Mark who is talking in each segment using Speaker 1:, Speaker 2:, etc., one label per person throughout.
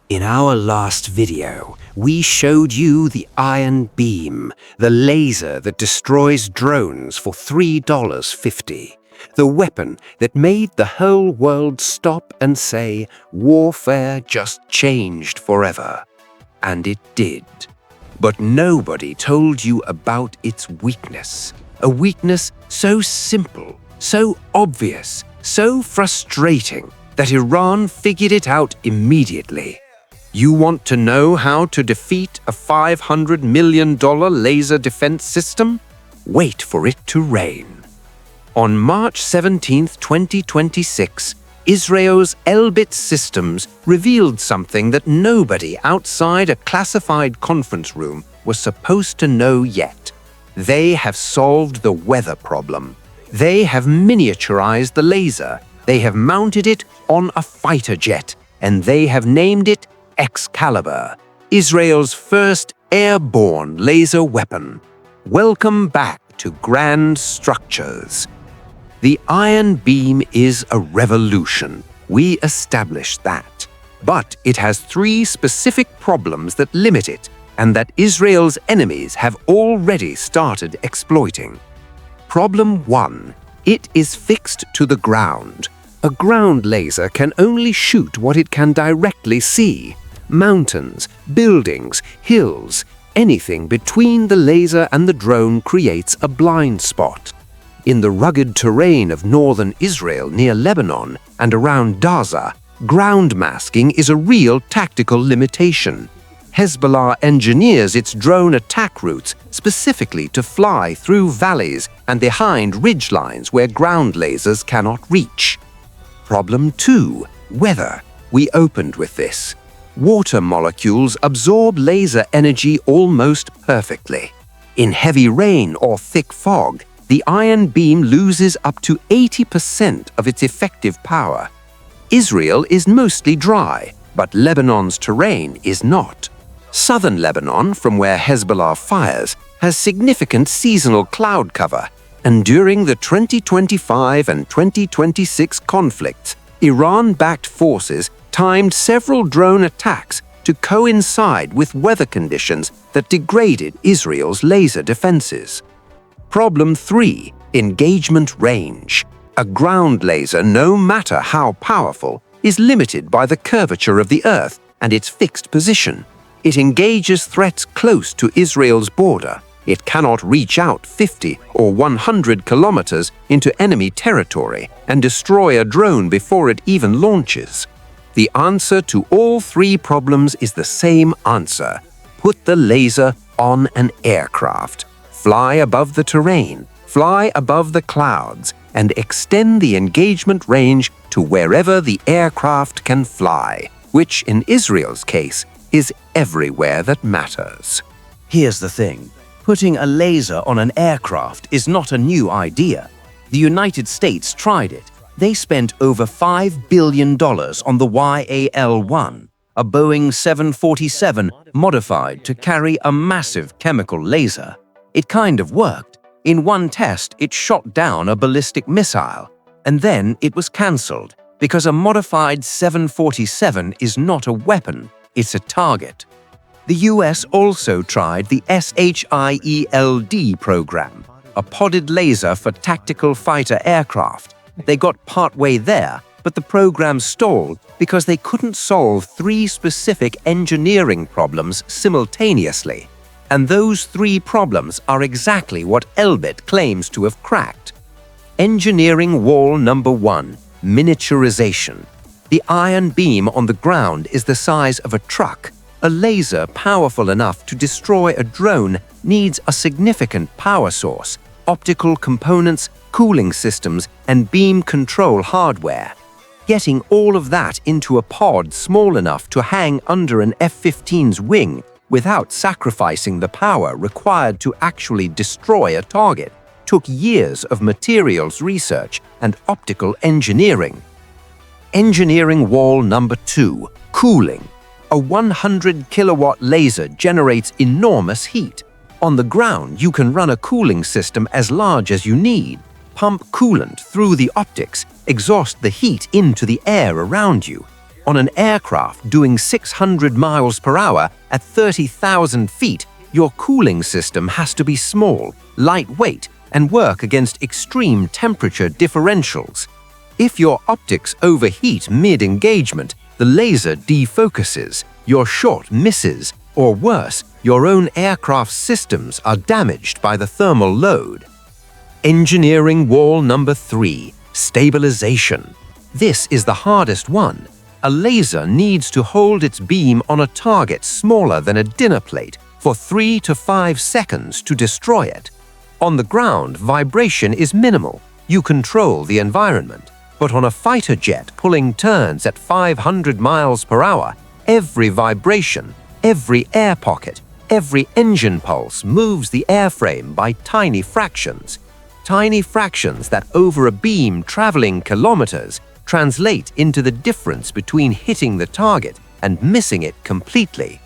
Speaker 1: In our last video, we showed you the IronBeam, the laser that destroys drones for $3.50. The weapon that made the whole world stop and say, warfare just changed forever. And it did. But nobody told you about its weakness. A weakness so simple, so obvious, so frustrating that Iran figured it out immediately. You want to know how to defeat a $500 million laser defense system? Wait for it to rain. On March 17, 2026, Israel's Elbit Systems revealed something that nobody outside a classified conference room was supposed to know yet. They have solved the weather problem. They have miniaturized the laser. They have mounted it on a fighter jet, and they have named it Excalibur, Israel's first airborne laser weapon. Welcome back to Grand Structures. The IronBeam is a revolution. We established that. But it has three specific problems that limit it and that Israel's enemies have already started exploiting. Problem 1. It is fixed to the ground. A ground laser can only shoot what it can directly see. Mountains, buildings, hills, anything between the laser and the drone creates a blind spot. In the rugged terrain of northern Israel near Lebanon and around Gaza, ground masking is a real tactical limitation. Hezbollah engineers its drone attack routes specifically to fly through valleys and behind ridgelines where ground lasers cannot reach. Problem 2. Weather. We opened with this. Water molecules absorb laser energy almost perfectly. In heavy rain or thick fog, the IronBeam loses up to 80% of its effective power. Israel is mostly dry, but Lebanon's terrain is not. Southern Lebanon, from where Hezbollah fires, has significant seasonal cloud cover, and during the 2025 and 2026 conflicts, Iran-backed forces timed several drone attacks to coincide with weather conditions that degraded Israel's laser defenses. Problem 3. Engagement range. A ground laser, no matter how powerful, is limited by the curvature of the Earth and its fixed position. It engages threats close to Israel's border. It cannot reach out 50 or 100 kilometers into enemy territory and destroy a drone before it even launches. The answer to all three problems is the same answer. Put the laser on an aircraft. Fly above the terrain, fly above the clouds, and extend the engagement range to wherever the aircraft can fly, which in Israel's case is everywhere that matters.
Speaker 2: Here's the thing. Putting a laser on an aircraft is not a new idea. The United States tried it. They spent over $5 billion on the YAL-1, a Boeing 747 modified to carry a massive chemical laser. It kind of worked. In one test, it shot down a ballistic missile, and then it was cancelled because a modified 747 is not a weapon, it's a target. The US also tried the SHIELD program, a podded laser for tactical fighter aircraft. They got partway there, but the program stalled because they couldn't solve three specific engineering problems simultaneously. And those three problems are exactly what Elbit claims to have cracked. Engineering wall number 1, miniaturization. The IronBeam on the ground is the size of a truck. A laser powerful enough to destroy a drone needs a significant power source, optical components, cooling systems, and beam control hardware. Getting all of that into a pod small enough to hang under an F-15's wing without sacrificing the power required to actually destroy a target took years of materials research and optical engineering. Engineering wall number 2, cooling. A 100-kilowatt laser generates enormous heat. On the ground, you can run a cooling system as large as you need, pump coolant through the optics, exhaust the heat into the air around you. On an aircraft doing 600 miles per hour at 30,000 feet, your cooling system has to be small, lightweight, and work against extreme temperature differentials. If your optics overheat mid-engagement, the laser defocuses, your shot misses, or worse, your own aircraft systems are damaged by the thermal load. Engineering wall number 3, stabilization. This is the hardest one. A laser needs to hold its beam on a target smaller than a dinner plate for 3 to 5 seconds to destroy it. On the ground, vibration is minimal. You control the environment. But on a fighter jet pulling turns at 500 miles per hour, every vibration, every air pocket, every engine pulse moves the airframe by tiny fractions. Tiny fractions that over a beam traveling kilometers translate into the difference between hitting the target and missing it completely.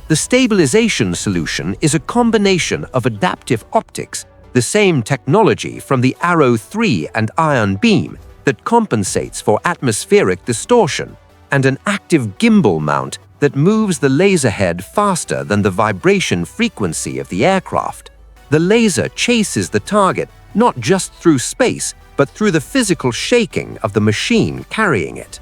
Speaker 2: The stabilization solution is a combination of adaptive optics, the same technology from the Arrow 3 and IronBeam that compensates for atmospheric distortion, and an active gimbal mount that moves the laser head faster than the vibration frequency of the aircraft. The laser chases the target not just through space, but through the physical shaking of the machine carrying it.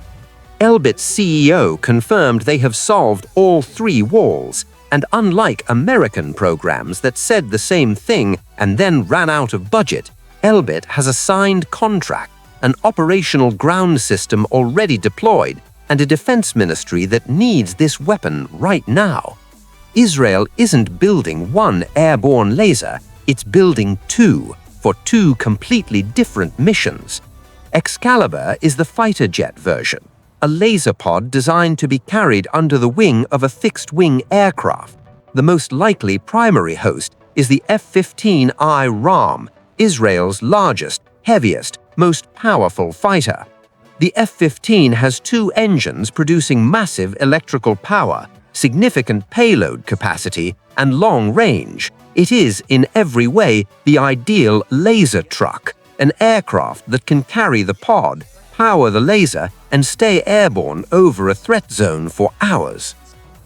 Speaker 2: Elbit's CEO confirmed they have solved all 3 walls, and unlike American programs that said the same thing and then ran out of budget, Elbit has a signed contract, an operational ground system already deployed, and a defense ministry that needs this weapon right now. Israel isn't building one airborne laser, it's building 2 for 2 completely different missions. Excalibur is the fighter jet version, a laser pod designed to be carried under the wing of a fixed-wing aircraft. The most likely primary host is the F-15I Ra'am, Israel's largest, heaviest, most powerful fighter. The F-15 has 2 engines producing massive electrical power, significant payload capacity, and long range. It is, in every way, the ideal laser truck, an aircraft that can carry the pod, power the laser, and stay airborne over a threat zone for hours.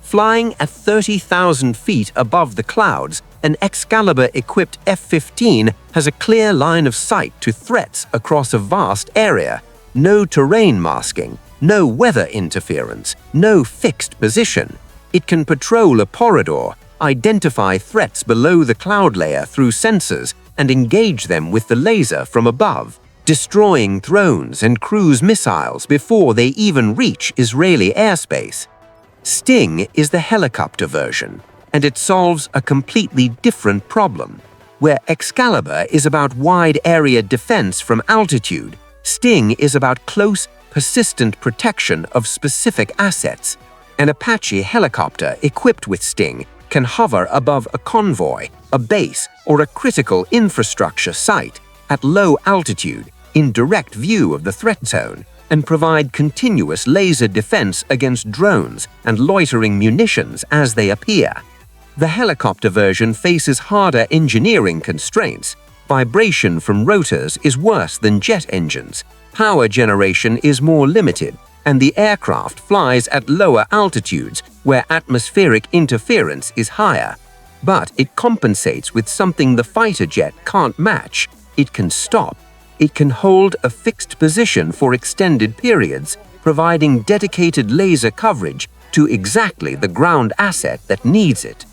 Speaker 2: Flying at 30,000 feet above the clouds, an Excalibur-equipped F-15 has a clear line of sight to threats across a vast area. No terrain masking, no weather interference, no fixed position. It can patrol a corridor, identify threats below the cloud layer through sensors, and engage them with the laser from above, destroying drones and cruise missiles before they even reach Israeli airspace. Sting is the helicopter version, and it solves a completely different problem. Where Excalibur is about wide-area defense from altitude, Sting is about close, persistent protection of specific assets. An Apache helicopter equipped with Sting can hover above a convoy, a base, or a critical infrastructure site at low altitude in direct view of the threat zone and provide continuous laser defense against drones and loitering munitions as they appear. The helicopter version faces harder engineering constraints. Vibration from rotors is worse than jet engines, power generation is more limited, and the aircraft flies at lower altitudes where atmospheric interference is higher. But it compensates with something the fighter jet can't match. It can stop. It can hold a fixed position for extended periods, providing dedicated laser coverage to exactly the ground asset that needs it.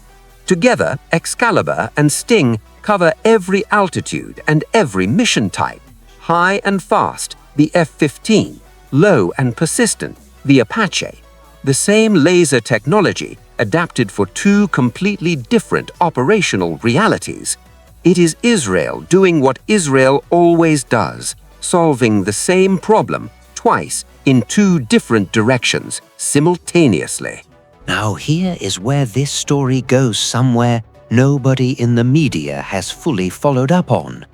Speaker 2: Together, Excalibur and Sting cover every altitude and every mission type. High and fast, the F-15. Low and persistent, the Apache. The same laser technology adapted for 2 completely different operational realities. It is Israel doing what Israel always does, solving the same problem twice in 2 different directions simultaneously.
Speaker 1: Now here is where this story goes somewhere nobody in the media has fully followed up on.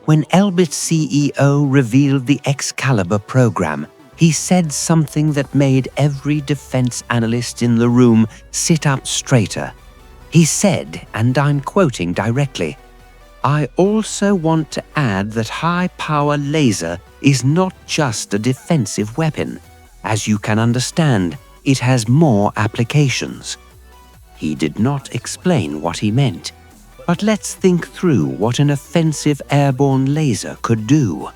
Speaker 1: When Elbit CEO revealed the Excalibur program, he said something that made every defense analyst in the room sit up straighter. He said, and I'm quoting directly, "I also want to add that high-power laser is not just a defensive weapon. As you can understand, it has more applications." He did not explain what he meant, but let's think through what an offensive airborne laser could do.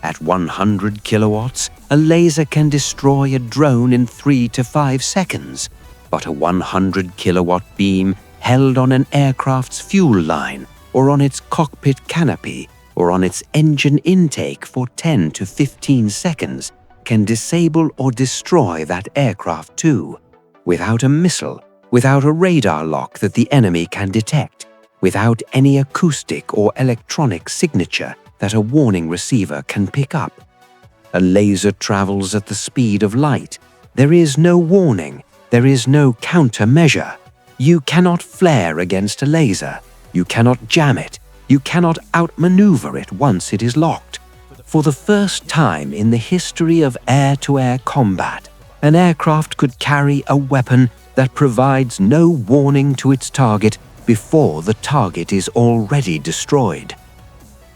Speaker 1: At 100 kilowatts, a laser can destroy a drone in 3 to 5 seconds, but a 100 kilowatt beam held on an aircraft's fuel line, or on its cockpit canopy, or on its engine intake for 10 to 15 seconds can disable or destroy that aircraft too, without a missile, without a radar lock that the enemy can detect, without any acoustic or electronic signature that a warning receiver can pick up. A laser travels at the speed of light. There is no warning. There is no countermeasure. You cannot flare against a laser. You cannot jam it. You cannot outmaneuver it once it is locked. For the first time in the history of air-to-air combat, an aircraft could carry a weapon that provides no warning to its target before the target is already destroyed.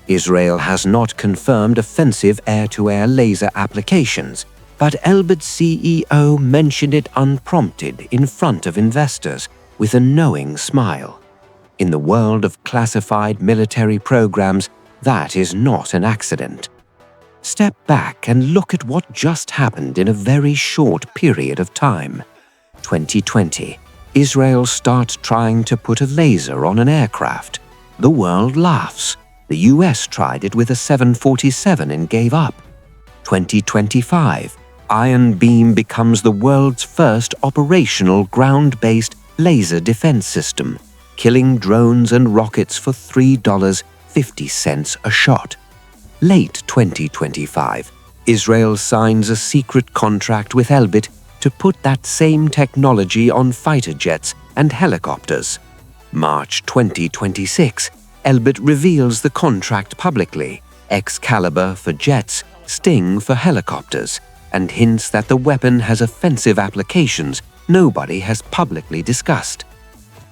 Speaker 1: Israel has not confirmed offensive air-to-air laser applications, but Elbit CEO mentioned it unprompted in front of investors with a knowing smile. In the world of classified military programs, that is not an accident. Step back and look at what just happened in a very short period of time. 2020, Israel starts trying to put a laser on an aircraft. The world laughs. The US tried it with a 747 and gave up. 2025, IronBeam becomes the world's first operational ground-based laser defense system, killing drones and rockets for $3.50 a shot. Late 2025, Israel signs a secret contract with Elbit to put that same technology on fighter jets and helicopters. March 2026, Elbit reveals the contract publicly, Excalibur for jets, Sting for helicopters, and hints that the weapon has offensive applications nobody has publicly discussed.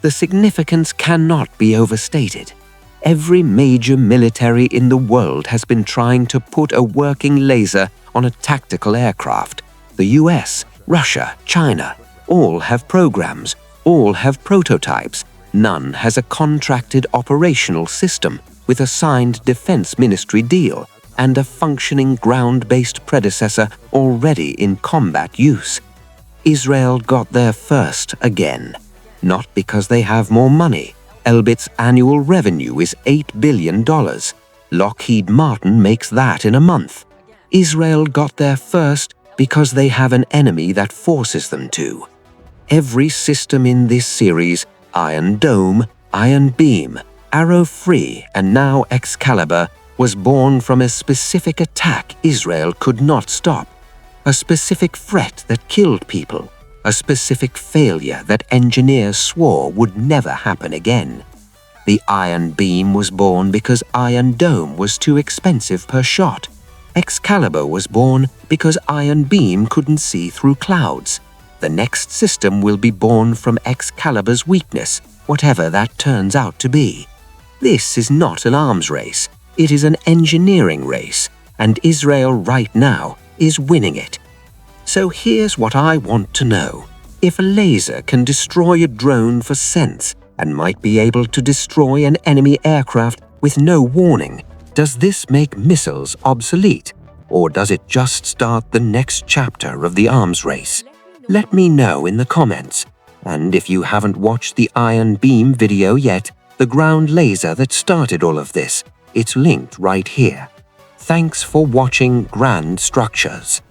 Speaker 1: The significance cannot be overstated. Every major military in the world has been trying to put a working laser on a tactical aircraft. The US, Russia, China, all have programs, all have prototypes. None has a contracted operational system with a signed Defense Ministry deal and a functioning ground-based predecessor already in combat use. Israel got there first again, not because they have more money. Elbit's annual revenue is $8 billion. Lockheed Martin makes that in a month. Israel got there first because they have an enemy that forces them to. Every system in this series, Iron Dome, IronBeam, Arrow Free, and now Excalibur, was born from a specific attack Israel could not stop, a specific threat that killed people, a specific failure that engineers swore would never happen again. The IronBeam was born because Iron Dome was too expensive per shot. Excalibur was born because IronBeam couldn't see through clouds. The next system will be born from Excalibur's weakness, whatever that turns out to be. This is not an arms race. It is an engineering race, and Israel right now is winning it. So here's what I want to know. If a laser can destroy a drone for cents and might be able to destroy an enemy aircraft with no warning, does this make missiles obsolete? Or does it just start the next chapter of the arms race? Let me know in the comments. And if you haven't watched the IronBeam video yet, the ground laser that started all of this, it's linked right here. Thanks for watching Grand Structures.